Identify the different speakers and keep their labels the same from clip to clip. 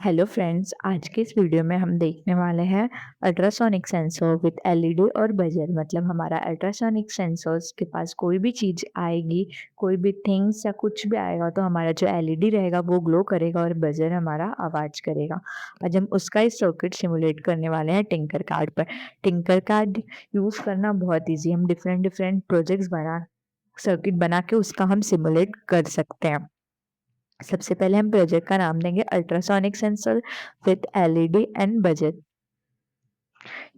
Speaker 1: Hello friends, आज के इस वीडियो में हम देखने वाले हैं अल्ट्रासोनिक सेंसर विद एलईडी और बजर। मतलब हमारा अल्ट्रासोनिक सेंसर्स के पास कोई भी चीज़ आएगी, कोई भी थिंग्स या कुछ भी आएगा तो हमारा जो एलईडी रहेगा वो ग्लो करेगा और बजर हमारा आवाज़ करेगा। आज हम उसका ही सर्किट सिमुलेट करने वाले हैं टिंकर कार्ड पर। टिंकर कार्ड यूज़ करना बहुत ईजी, हम डिफरेंट डिफरेंट प्रोजेक्ट्स सर्किट बना के उसका हम सिमुलेट कर सकते हैं। सबसे पहले हम प्रोजेक्ट का नाम देंगे ultrasonic sensor with LED and budget.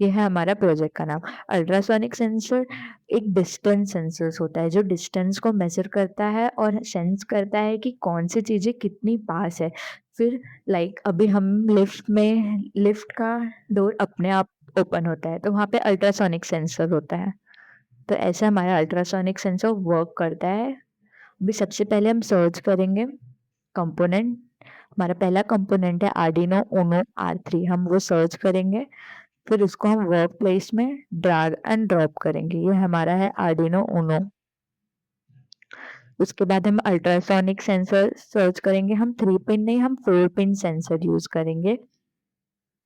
Speaker 1: ये है हमारा प्रोजेक्ट का नाम। अल्ट्रासोनिक सेंसर एक डिस्टेंस सेंसर होता है जो डिस्टेंस को मेजर करता है और सेंस करता है कि कौन सी चीज़ें कितनी पास है। फिर अभी हम लिफ्ट का डोर अपने आप ओपन होता है तो वहाँ पे अल्ट्रासोनिक सेंसर होता है। तो ऐसे हमारा अल्ट्रासोनिक सेंसर वर्क करता है। अभी सबसे पहले हम सर्च करेंगे कंपोनेंट। हमारा पहला कंपोनेंट है आर्डिनो ऊनो R3, हम वो सर्च करेंगे। फिर उसको हम वर्क प्लेस में ड्रैग एंड ड्रॉप करेंगे। ये हमारा है आर्डिनो ऊनो। उसके बाद हम अल्ट्रासोनिक सेंसर सर्च करेंगे। हम 3 पिन नहीं, हम 4 पिन सेंसर यूज करेंगे।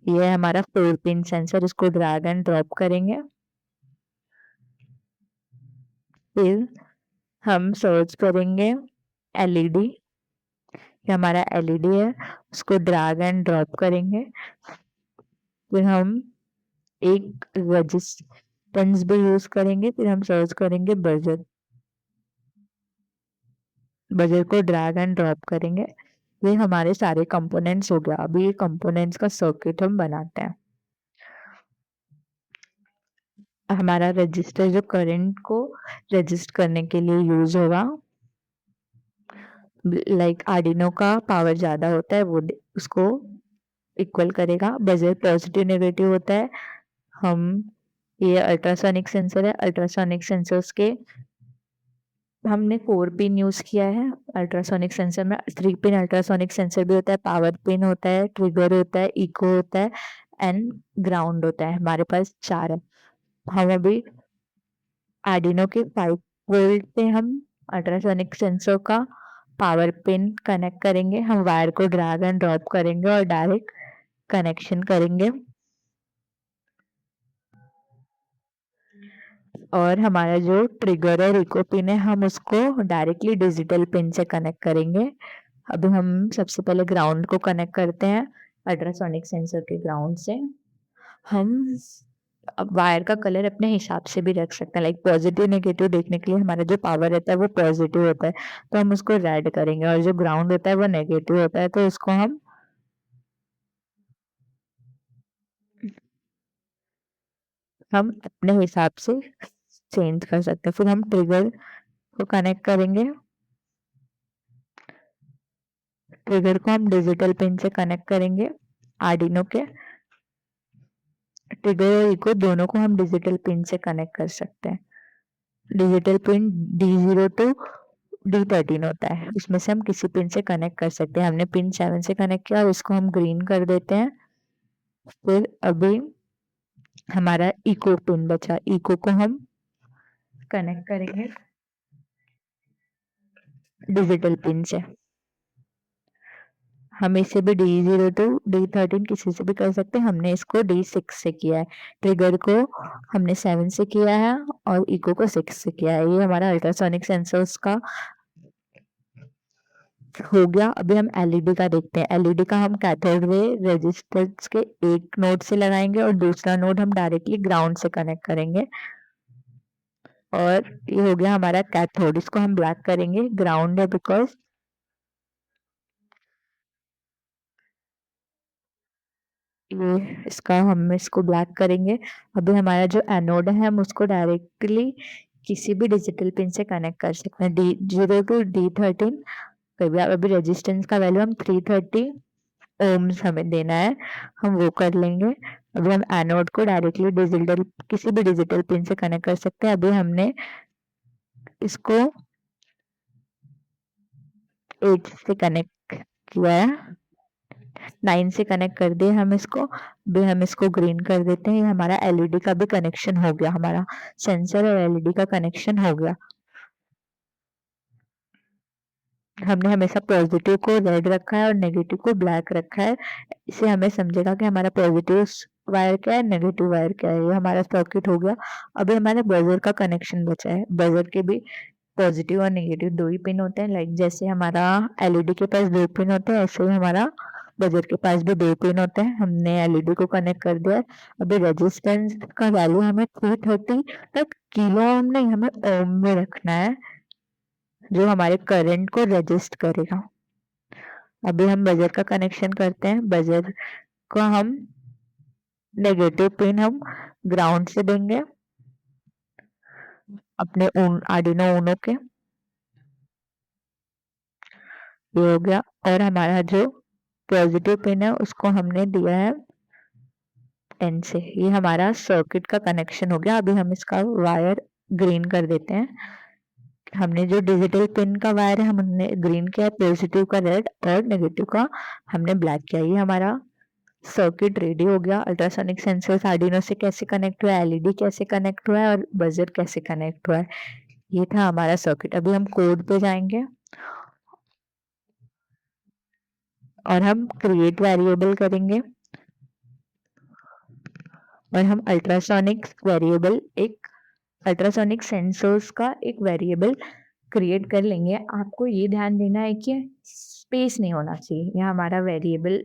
Speaker 1: ये है हमारा 4 पिन सेंसर, इसको ड्रैग एंड ड्रॉप करेंगे। फिर हम सर्च करेंगे एलईडी। ये हमारा एलईडी है, उसको ड्रैग एंड ड्रॉप करेंगे। फिर हम एक रेजिस्टेंस भी यूज करेंगे। फिर हम सर्च करेंगे बजर। बजर को ड्रैग एंड ड्रॉप करेंगे। ये हमारे सारे कंपोनेंट्स हो गया। अभी ये कंपोनेंट्स का सर्किट हम बनाते हैं। हमारा रजिस्टर जो करंट को रजिस्ट करने के लिए यूज होगा, आर्डिनो का पावर ज्यादा होता है वो उसको इक्वल करेगा। बजर पॉजिटिव नेगेटिव होता है। हम ये अल्ट्रासोनिक सेंसर है, अल्ट्रासोनिक सेंसर्स के हमने 4 पिन यूज किया है। अल्ट्रासोनिक सेंसर में 3 पिन अल्ट्रासोनिक सेंसर भी होता है, पावर पिन होता है, ट्रिगर होता है, इको होता है एंड ग्राउंड होता है। हमारे पास 4 है। हम अभी आर्डिनो के 5 वोल्ट पे हम अल्ट्रासोनिक सेंसर का पावर पिन कनेक्ट करेंगे। हम वायर को ड्रैग एंड ड्रॉप करेंगे और डायरेक्ट कनेक्शन करेंगे। और हमारा जो ट्रिगर और इको पिन है हम उसको डायरेक्टली डिजिटल पिन से कनेक्ट करेंगे। अभी हम सबसे पहले ग्राउंड को कनेक्ट करते हैं अल्ट्रासोनिक सेंसर के ग्राउंड से। हम अब वायर का कलर अपने हिसाब से भी रख सकते हैं। पॉजिटिव नेगेटिव देखने के लिए हमारा जो पावर रहता है वो पॉजिटिव होता है तो हम उसको रेड करेंगे, और जो ग्राउंड होता है वो नेगेटिव होता है तो उसको हम अपने हिसाब से चेंज कर सकते हैं। फिर हम ट्रिगर को कनेक्ट करेंगे। ट्रिगर को हम डिजिटल पिन से कनेक्ट करेंगे आर्डिनो के। ट्रिगर और इको दोनों को हम डिजिटल पिन से कनेक्ट कर सकते हैं। Digital pin D0 to D13 होता है, इसमें से हम किसी पिन से कनेक्ट कर सकते हैं। हमने पिन 7 से कनेक्ट किया, इसको हम ग्रीन कर देते हैं। फिर अभी हमारा इको पिन बचा, इको को हम कनेक्ट करेंगे डिजिटल पिन से। हम इसे भी D0 टू D13 किसी से भी कर सकते हैं। हमने इसको D6 से किया है। ट्रिगर को हमने 7 से किया है और इको को 6 से किया है। ये हमारा अल्ट्रासोनिक सेंसर्स का हो गया। अभी हम एलईडी का देखते हैं। एलईडी का हम कैथोड रे रेजिस्टेंस के एक नोड से लगाएंगे और दूसरा नोड हम डायरेक्टली ग्राउंड से कनेक्ट करेंगे। और ये हो गया हमारा कैथोड। इसको हम ब्लैक करेंगे, ग्राउंड है बिकॉज हम इसको ब्लैक करेंगे। अभी हमारा जो एनोड है हम उसको डायरेक्टली किसी भी डिजिटल पिन से कनेक्ट कर सकते हैं। D0 to D13। अभी रेजिस्टेंस का वैल्यू हम 330 ओम्स हमें देना है, हम वो कर लेंगे। अभी हम एनोड को डायरेक्टली किसी भी डिजिटल पिन से कनेक्ट कर सकते हैं। अभी हमने इसको 8 से कनेक्ट किया है, 9 से कनेक्ट कर दिए हम इसको। अभी हम इसको ग्रीन कर देते हैं। हमारा एलईडी का भी कनेक्शन हो गया, हमारा सेंसर और एलईडी का कनेक्शन हो गया। हमने हमेशा पॉजिटिव को रेड रखा है और नेगेटिव को ब्लैक रखा है। इससे हमें समझेगा कि हमारा पॉजिटिव वायर क्या है, नेगेटिव वायर क्या है। ये हमारा सर्किट हो गया। अभी हमारे बजर का कनेक्शन बचा है। बजर के भी पॉजिटिव और नेगेटिव 2 ही पिन होते हैं। लाइक जैसे हमारा एलईडी के पास 2 पिन होते हैं, ऐसे ही हमारा बजर के पास भी 2 पिन होते हैं। हमने एलईडी को कनेक्ट कर दिया है। अभी रेजिस्टेंस का वैल्यू हमें 330 तक किलो ओम नहीं, हमें ओम में रखना है, जो हमारे करंट को रजिस्ट करेगा। अभी हम बजर का कनेक्शन करते हैं। बजर को हम नेगेटिव पिन हम ग्राउंड से देंगे अपने आर्डिनो ऊनो के। ये हो गया। और हमारा जो पॉजिटिव पिन है उसको हमने दिया है 10 से। ये हमारा सर्किट का कनेक्शन हो गया। अभी हम इसका वायर ग्रीन कर देते हैं। हमने जो डिजिटल पिन का वायर है हमने ग्रीन किया, पॉजिटिव का रेड और नेगेटिव का हमने ब्लैक किया। ये हमारा सर्किट रेडी हो गया। अल्ट्रासोनिक सेंसर्स आर्डिनो से कैसे कनेक्ट हुआ है, एलईडी कैसे कनेक्ट हुआ है और बजर कैसे कनेक्ट हुआ है, ये था हमारा सर्किट। अभी हम कोड पे जाएंगे और हम क्रिएट वेरिएबल करेंगे और हम अल्ट्रासोनिक वेरिएबल एक अल्ट्रासोनिक सेंसर्स का एक वेरिएबल क्रिएट कर लेंगे। आपको ये ध्यान देना है कि स्पेस नहीं होना चाहिए। यह हमारा वेरिएबल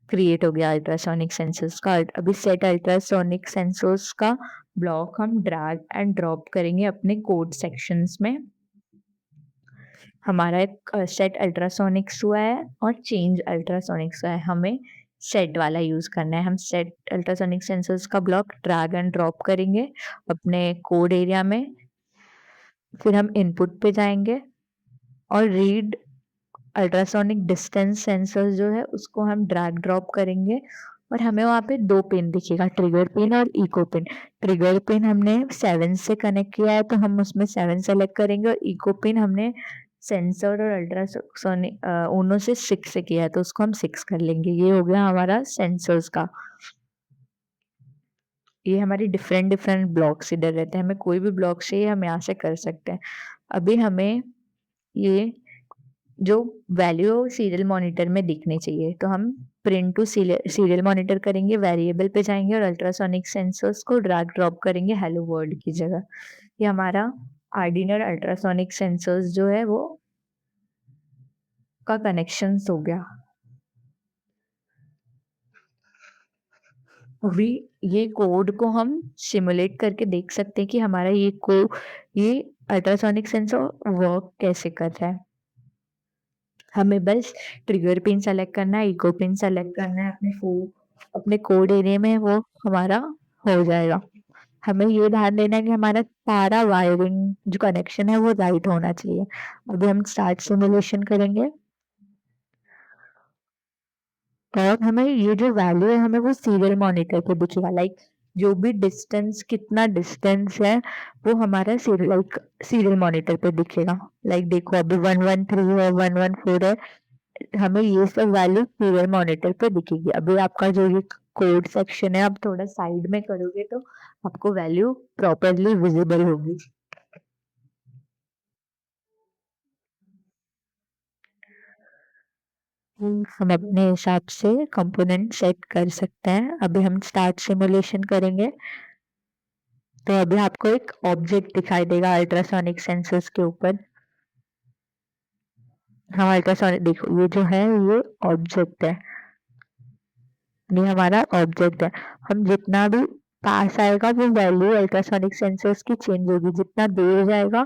Speaker 1: क्रिएट हो गया अल्ट्रासोनिक सेंसर्स का। अभी सेट अल्ट्रासोनिक सेंसर्स का ब्लॉक हम ड्रैग एंड ड्रॉप करेंगे अपने कोड सेक्शंस में। हमारा एक सेट अल्ट्रासोनिक्स हुआ है और चेंज अल्ट्रासोनिक्स हुआ है। हमें सेट वाला यूज करना है। हम सेट अल्ट्रासोनिक सेंसर्स का ब्लॉक ड्रैग एंड ड्रॉप करेंगे अपने कोड एरिया में। फिर हम इनपुट पे जाएंगे और रीड अल्ट्रासोनिक डिस्टेंस सेंसर जो है उसको हम ड्रैग ड्रॉप करेंगे और हमें वहाँ पे 2 पिन दिखेगा, ट्रिगर पिन और इको पिन। ट्रिगर पिन हमने 7 से कनेक्ट किया है तो हम उसमें 7 सेलेक्ट करेंगे और इको पिन हमने सेंसर और अल्ट्रासोनिक उनो से 6 से किया है तो उसको हम 6 कर लेंगे। ये हो गया हमारा सेंसर्स का। ये हमारी डिफरेंट ब्लॉक्स इधर रहते हैं। हमें कोई भी ब्लॉक चाहिए हम यहाँ से कर सकते हैं। अभी हमें ये जो वैल्यू सीरियल मॉनिटर में दिखनी चाहिए तो हम प्रिंट टू सीरियल मॉनिटर करेंगे, वेरिएबल पे जाएंगे और अल्ट्रासोनिक सेंसर्स को ड्रैग ड्रॉप करेंगे हेलो वर्ल्ड की जगह। ये हमारा आर्डिनो अल्ट्रासोनिक सेंसर्स जो है वो का कनेक्शन हो गया। अभी ये कोड को हम सिमुलेट करके देख सकते हैं कि हमारा ये अल्ट्रासोनिक सेंसर वर्क कैसे कर रहा है। हमें बस ट्रिगर पिन सेलेक्ट करना है, इको पिन सेलेक्ट करना है अपने कोड एरिया में, वो हमारा हो जाएगा। हमें ये ध्यान देना है कि हमारा सारा वायरिंग जो कनेक्शन है वो राइट होना चाहिए। अभी हम स्टार्ट सिमुलेशन करेंगे और हमें ये जो वैल्यू है हमें वो सीरियल मॉनिटर पे दिखेगा। लाइक जो भी डिस्टेंस, कितना डिस्टेंस है वो हमारा सीरियल मॉनिटर पे दिखेगा। लाइक देखो अभी 113 है, 114 है, हमें ये सब वैल्यू सीरियल मॉनिटर पे दिखेगी। अभी आपका जो ये कोड सेक्शन है आप थोड़ा साइड में करोगे तो आपको वैल्यू प्रॉपरली विजिबल होगी। हम अपने हिसाब से कंपोनेंट सेट कर सकते हैं। अभी हम स्टार्ट सिमुलेशन करेंगे तो अभी आपको एक ऑब्जेक्ट दिखाई देगा अल्ट्रासोनिक सेंसर्स के ऊपर। हाँ, अल्ट्रासोनिक देखो, ये जो है ये ऑब्जेक्ट है, ये हमारा ऑब्जेक्ट है। हम जितना भी पास आएगा वो वैल्यू अल्ट्रासोनिक सेंसर्स की चेंज होगी, जितना दूर जाएगा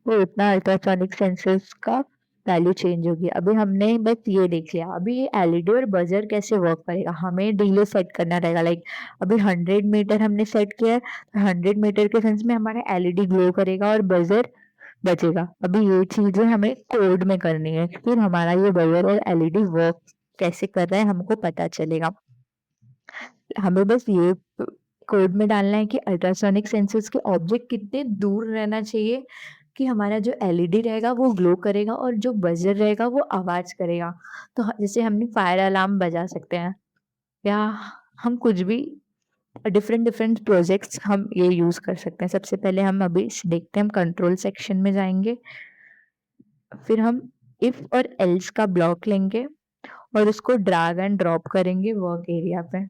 Speaker 1: वो उतना अल्ट्रासोनिक सेंसर्स का वैल्यू चेंज होगी। अभी हमने बस ये देख लिया। अभी ये एलईडी और बजर कैसे वर्क करेगा, हमें डिले सेट करना रहेगा। लाइक अभी 100 मीटर हमने सेट किया है, 100 मीटर के सेंस में हमारा एलईडी ग्लो करेगा और बजर बचेगा। अभी ये चीजें हमें कोड में करनी है, फिर हमारा ये बजर और एलईडी वर्क कैसे कर रहा है हमको पता चलेगा। हमें बस ये कोड में डालना है कि अल्ट्रासोनिक सेंसर्स के ऑब्जेक्ट कितने दूर रहना चाहिए कि हमारा जो एलईडी रहेगा वो ग्लो करेगा और जो बजर रहेगा वो आवाज करेगा। तो जैसे हमने फायर अलार्म बजा सकते हैं या हम कुछ भी डिफरेंट प्रोजेक्ट्स हम ये यूज कर सकते हैं। सबसे पहले हम अभी देखते हैं, हम कंट्रोल सेक्शन में जाएंगे, फिर हम इफ और एल्स का ब्लॉक लेंगे और उसको ड्रैग एंड ड्रॉप करेंगे वर्क एरिया पे।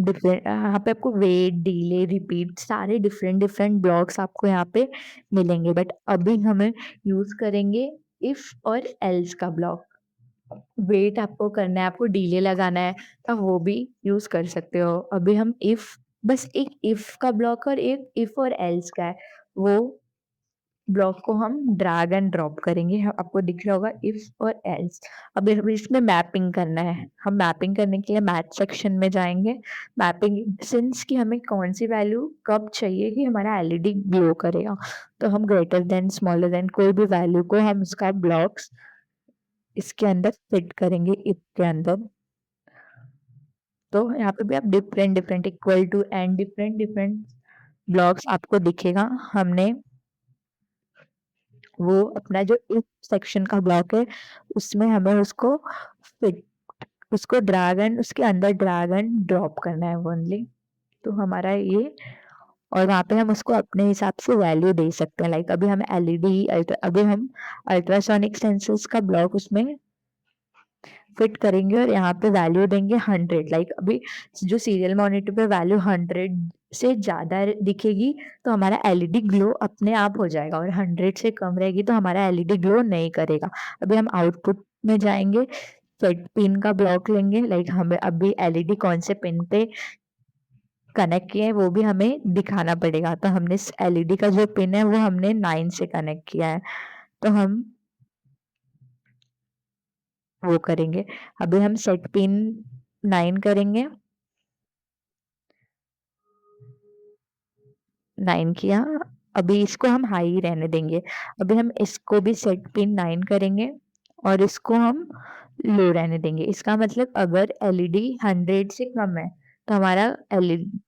Speaker 1: डिफरेंट यहाँ पे आपको वेट, डिले, रिपीट सारे डिफरेंट डिफरेंट ब्लॉक्स आपको यहाँ पे मिलेंगे, बट अभी हमें यूज करेंगे इफ और एल्स का ब्लॉक। वेट आपको करना है, आपको डिले लगाना है, तो वो भी यूज कर सकते हो। अभी हम इफ, बस एक इफ का ब्लॉक और एक इफ और एल्स का है, वो ब्लॉक को हम ड्रैग एंड ड्रॉप करेंगे। आपको दिख रहा होगा इफ और एल्स। अब हमें इसमें मैपिंग करना है। हम मैपिंग करने के लिए मैथ सेक्शन में जाएंगे। मैपिंग सिंस कि हमें कौन सी वैल्यू कब चाहिए कि हमारा एलईडी ग्लो करेगा, तो हम ग्रेटर देन स्मॉलर देन कोई भी वैल्यू को हम उसका ब्लॉक्स इसके अंदर फिट करेंगे इफ के अंदर। तो यहाँ पे भी आप different different equal to and different different blocks आपको दिखेगा। हमने वो अपना जो इफ सेक्शन का ब्लॉक है उसमें हमें उसको फिट, उसको ड्रैग एंड उसके अंदर ड्रैग एंड ड्रॉप करना है ओनली। तो हमारा ये, और वहाँ पे हम उसको अपने हिसाब से वैल्यू दे सकते हैं। लाइक अभी हम एलईडी अभी हम अल्ट्रासोनिक सेंसर्स का ब्लॉक उसमें फिट करेंगे और यहाँ पे वैल्यू देंगे 100। लाइक अभी जो सीरियल मॉनिटर पे वैल्यू 100 से ज्यादा दिखेगी तो हमारा एलईडी ग्लो अपने आप हो जाएगा, और 100 से कम रहेगी तो हमारा एलईडी ग्लो नहीं करेगा। अभी हम आउटपुट में जाएंगे, सेट पिन का ब्लॉक लेंगे। लाइक हमें अभी एलईडी कौन से पिन पे कनेक्ट किया है वो भी हमें दिखाना पड़ेगा। तो हमने एलईडी का जो पिन है वो हमने 9 से कनेक्ट किया है, तो हम वो करेंगे। अभी हम सेट पिन 9 करेंगे। 9 किया। अभी इसको हम हाई रहने देंगे। अभी हम इसको भी सेट पिन 9 करेंगे और इसको हम लो रहने देंगे। इसका मतलब अगर एलईडी 100 से कम है तो हमारा एलईडी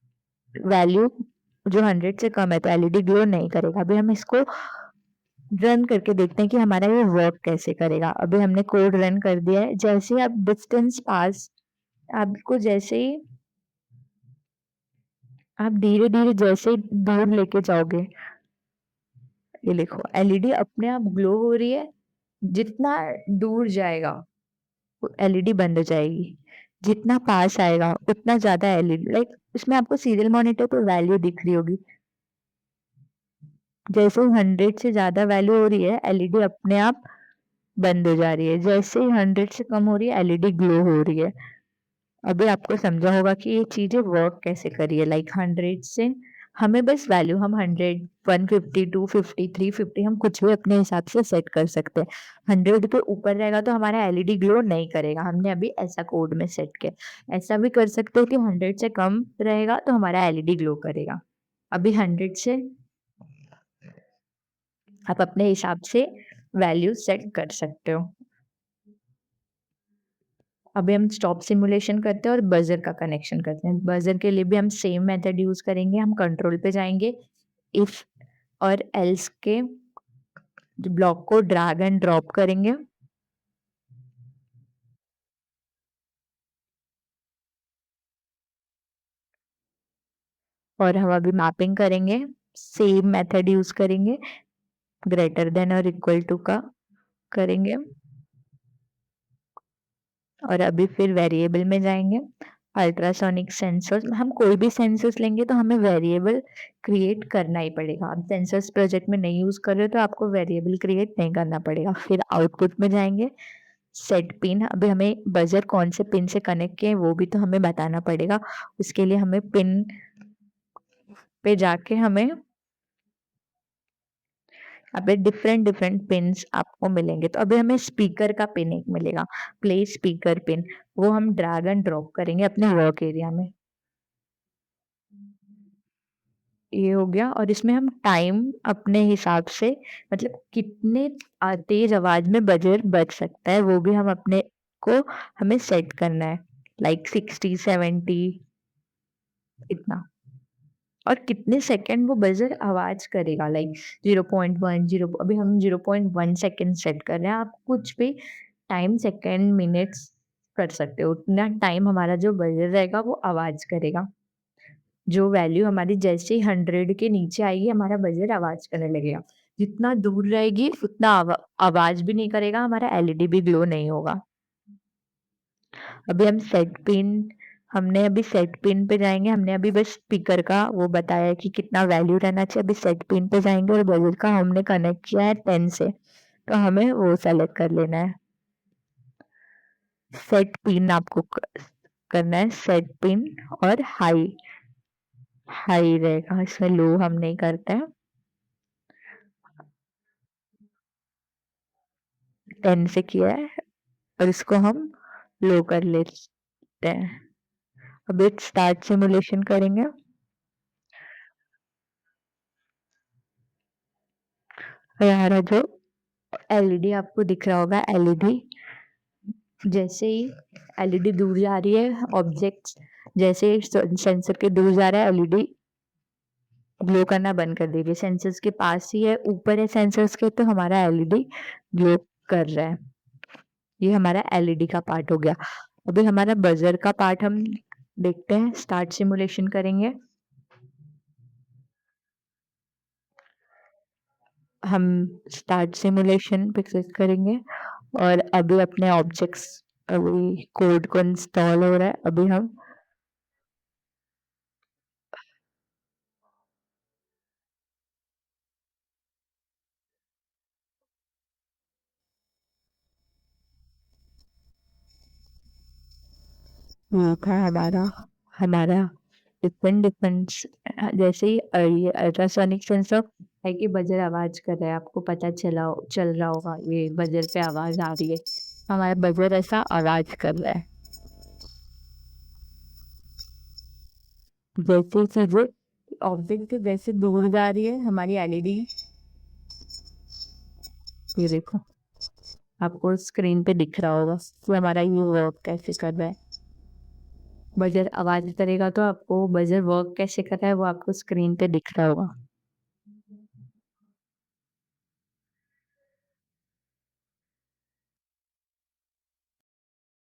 Speaker 1: वैल्यू जो 100 से कम है तो एलईडी ग्लो नहीं करेगा। अभी हम इसको रन करके देखते हैं कि हमारा ये वर्क कैसे करेगा। अभी हमने कोड रन कर दिया है। जैसे ही आप डिस्टेंस पास, आपको जैसे ही आप धीरे धीरे जैसे ही दूर लेके जाओगे, ये देखो एलईडी अपने आप ग्लो हो रही है। जितना दूर जाएगा एलईडी बंद हो जाएगी, जितना पास आएगा उतना ज्यादा एलईडी, लाइक इसमें आपको सीरियल मॉनिटर पे वैल्यू दिख रही होगी। जैसे 100 से ज्यादा वैल्यू हो रही है एलईडी अपने आप बंद हो जा रही है, जैसे 100 से कम हो रही है एलईडी ग्लो हो रही है। अभी आपको समझा होगा कि ये चीजें वर्क कैसे करी है। लाइक 100 से हमें बस वैल्यू हम 100, 150, 250, 350 हम कुछ भी अपने हिसाब से सेट कर सकते हैं। 100 के ऊपर रहेगा तो हमारा एलईडी ग्लो नहीं करेगा। हमने अभी ऐसा कोड में सेट किया। ऐसा भी कर सकते हैं कि 100 से कम रहेगा तो हमारा एलईडी ग्लो करेगा। अभी 100 से आप अपने हिसाब से वैल्यू सेट कर सकते हो। अभी हम स्टॉप सिमुलेशन करते हैं और बजर का कनेक्शन करते हैं। बजर के लिए भी हम सेम मेथड यूज करेंगे। हम कंट्रोल पे जाएंगे, इफ और एल्स के ब्लॉक को ड्रैग एंड ड्रॉप करेंगे और हम अभी मैपिंग करेंगे। सेम मेथड यूज करेंगे, ग्रेटर देन और इक्वल टू का करेंगे और अभी फिर वेरिएबल में जाएंगे। अल्ट्रासोनिक सेंसर्स, हम कोई भी सेंसर्स लेंगे तो हमें वेरिएबल क्रिएट करना ही पड़ेगा। आप सेंसर्स प्रोजेक्ट में नहीं यूज कर रहे हो तो आपको वेरिएबल क्रिएट नहीं करना पड़ेगा। फिर आउटपुट में जाएंगे, सेट पिन। अभी हमें बजर कौन से पिन से कनेक्ट किए वो भी तो हमें बताना पड़ेगा। उसके लिए हमें पिन पे जाके हमें अभी डिफरेंट डिफरेंट पिन्स आपको मिलेंगे। तो अभी हमें स्पीकर का पिन एक मिलेगा, प्ले स्पीकर पिन। वो हम ड्रैग एंड ड्रॉप करेंगे अपने वर्क एरिया में। ये हो गया। और इसमें हम टाइम अपने हिसाब से, मतलब कितने तेज आवाज में बजर बज सकता है वो भी हम अपने को हमें सेट करना है। लाइक 60, 70 इतना। और कितने सेकंड वो बजर आवाज करेगा, लाइक 0.1, 0, अभी हम 0.1 सेकंड सेट कर रहे हैं। आप कुछ भी टाइम सेकंड मिनट्स कर सकते हो। उतना टाइम हमारा जो बजर रहेगा वो आवाज करेगा। जो वैल्यू हमारी जैसे ही 100 के नीचे आएगी हमारा बजर आवाज़ करने लगेगा। जितना दूर रहेगी उतना आवाज़ भी नहीं करेगा, हमारा एलईडी भी ग्लो नहीं होगा। अभी हम सेट पिन हमने अभी सेट पिन पे जाएँगे, हमने अभी बस स्पीकर का वो बताया है कि कितना वैल्यू रहना चाहिए, अभी सेट पिन पे जाएँगे और बजर का हमने कनेक्ट किया है 10 से, तो हमें वो सेलेक्ट कर लेना है। सेट पिन आपको करना है, सेट पिन और हाई हाई रहेगा, इसमें लो हम नहीं करते हैं। 10 से किया है और इसको हम लो कर लेते हैं। अब एक स्टार्ट सिमुलेशन करेंगे। हमारा जो एलईडी आपको दिख रहा होगा, एलईडी जैसे ही एलईडी दूर जा रही है, ऑब्जेक्ट्स जैसे ही सेंसर के दूर जा रहा है, एलईडी ग्लो करना बंद कर दीजिए। सेंसर्स के पास ही है, ऊपर है सेंसर्स के, तो हमारा एलईडी ग्लो कर रहा है। ये हमारा एलईडी का पार्ट हो गया। अभी हमारा बजर का पार्ट हम देखते हैं, स्टार्ट सिमुलेशन करेंगे। हम स्टार्ट सिमुलेशन पे क्लिक करेंगे और अभी अपने ऑब्जेक्ट्स अभी कोड को इंस्टॉल हो रहा है। अभी हम यहाँ का हमारा हमारा डिफरेंट डिफरेंट जैसे ही ये अल्ट्रासोनिक सेंसर है कि बजर आवाज कर रहा है, आपको पता चल रहा होगा, ये बजर पे आवाज आ रही है, हमारा बजर ऐसा आवाज कर रहा है। जैसे चीजें ऑब्जेक्ट से जैसे दूर जा रही है हमारी एलईडी, ये देखो आपको स्क्रीन पे दिख रहा होगा कि हमारा ये वर्क कैसे कर रहा है। बजर आवाज करेगा तो आपको बजर वर्क कैसे कर रहा है वो आपको स्क्रीन पे दिख रहा होगा।